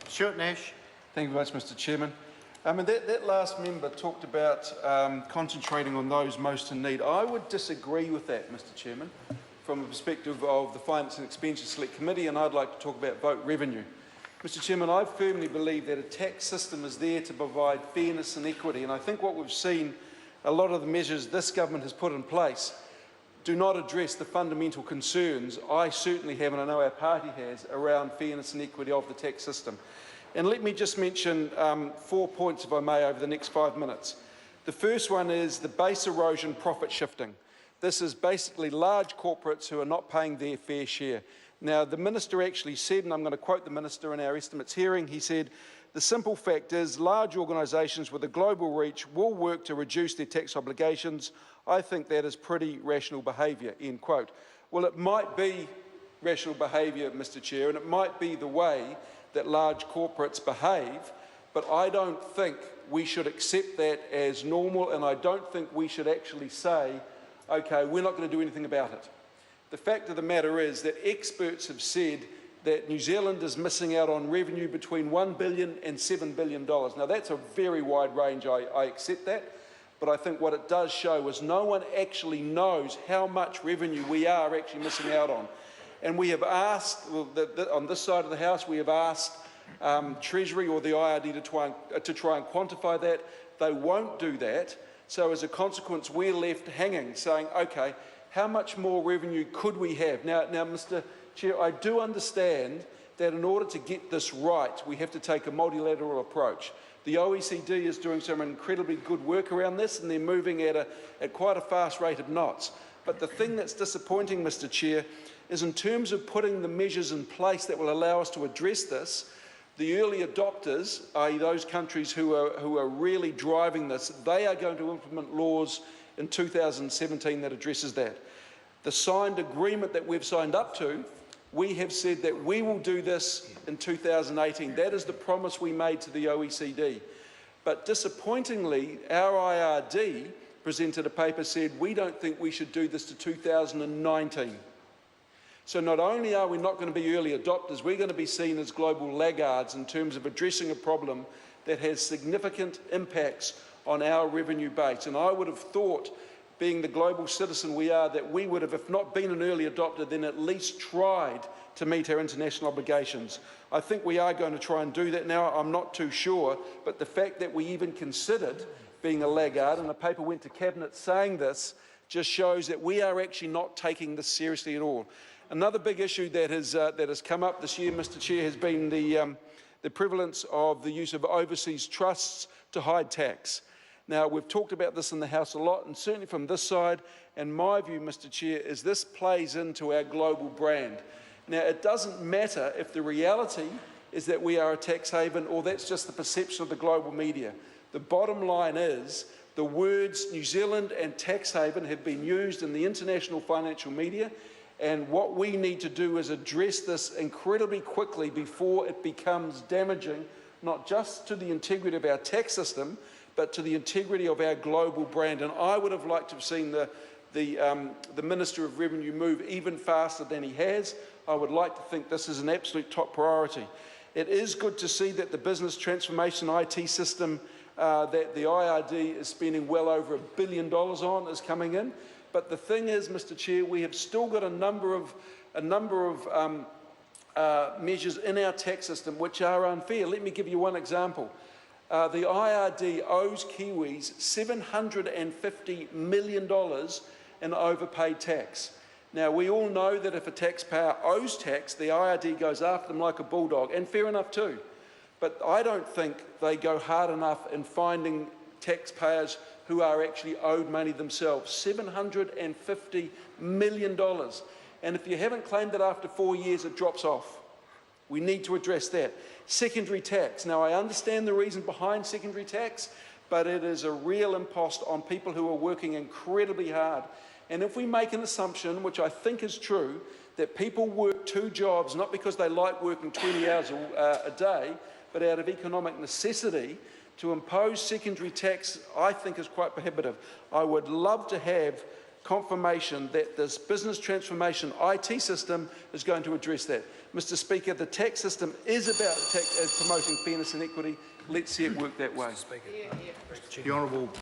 Stuart Nash. Thank you very much, Mr Chairman. That last member talked about concentrating on those most in need. I would disagree with that, Mr Chairman, from a perspective of the Finance and Expenditure Select Committee, and I'd like to talk about vote revenue. Mr Chairman, I firmly believe that a tax system is there to provide fairness and equity, and I think what we've seen, a lot of the measures this government has put in place do not address the fundamental concerns I certainly have, and I know our party has, around fairness and equity of the tax system. And let me just mention 4 points, if I may, over the next 5 minutes. The first one is the base erosion profit shifting. This is basically large corporates who are not paying their fair share. Now, the Minister actually said, and I'm going to quote the Minister in our estimates hearing, he said, "The simple fact is large organisations with a global reach will work to reduce their tax obligations. I think that is pretty rational behaviour," end quote. Well, it might be rational behaviour, Mr Chair, and it might be the way that large corporates behave, but I don't think we should accept that as normal, and I don't think we should actually say, okay, we're not going to do anything about it. The fact of the matter is that experts have said that New Zealand is missing out on revenue between $1 billion and $7 billion. Now, that's a very wide range, I accept that, but I think what it does show is no one actually knows how much revenue we are actually missing out on. And we have asked, on this side of the House, we have asked Treasury or the IRD to try and quantify that. They won't do that. So as a consequence, we're left hanging, saying, okay, how much more revenue could we have? Now, Mr Chair, I do understand that in order to get this right, we have to take a multilateral approach. The OECD is doing some incredibly good work around this, and they're moving at quite a fast rate of knots. But the thing that's disappointing, Mr Chair, is in terms of putting the measures in place that will allow us to address this, the early adopters, i.e. those countries who are really driving this, they are going to implement laws in 2017 that addresses that. The signed agreement that we've signed up to, we have said that we will do this in 2018. That is the promise we made to the OECD. But disappointingly, our IRD presented a paper said we don't think we should do this to 2019. So not only are we not going to be early adopters, we're going to be seen as global laggards in terms of addressing a problem that has significant impacts on our revenue base. And I would have thought, being the global citizen we are, that we would have, if not been an early adopter, then at least tried to meet our international obligations. I think we are going to try and do that now. I'm not too sure, but the fact that we even considered being a laggard, and the paper went to Cabinet saying this, just shows that we are actually not taking this seriously at all. Another big issue that has come up this year, Mr Chair, has been the prevalence of the use of overseas trusts to hide tax. Now, we've talked about this in the House a lot, and certainly from this side, and my view, Mr Chair, is this plays into our global brand. Now, it doesn't matter if the reality is that we are a tax haven or that's just the perception of the global media. The bottom line is the words New Zealand and tax haven have been used in the international financial media, and what we need to do is address this incredibly quickly before it becomes damaging, not just to the integrity of our tax system, but to the integrity of our global brand. And I would have liked to have seen the Minister of Revenue move even faster than he has. I would like to think this is an absolute top priority. It is good to see that the business transformation IT system that the IRD is spending well over $1 billion on is coming in. But the thing is, Mr Chair, we have still got a number of measures in our tax system which are unfair. Let me give you one example. The IRD owes Kiwis $750 million in overpaid tax. Now, we all know that if a taxpayer owes tax, the IRD goes after them like a bulldog, and fair enough too. But I don't think they go hard enough in finding taxpayers who are actually owed money themselves, $750 million. And if you haven't claimed it after 4 years, it drops off. We need to address that. Secondary tax. Now, I understand the reason behind secondary tax, but it is a real impost on people who are working incredibly hard. And if we make an assumption, which I think is true, that people work 2 jobs, not because they like working 20 hours a day, but out of economic necessity, to impose secondary tax, I think is quite prohibitive. I would love to have confirmation that this business transformation IT system is going to address that. Mr. Speaker, the tax system is about promoting fairness and equity. Let's see it work that way. The Honourable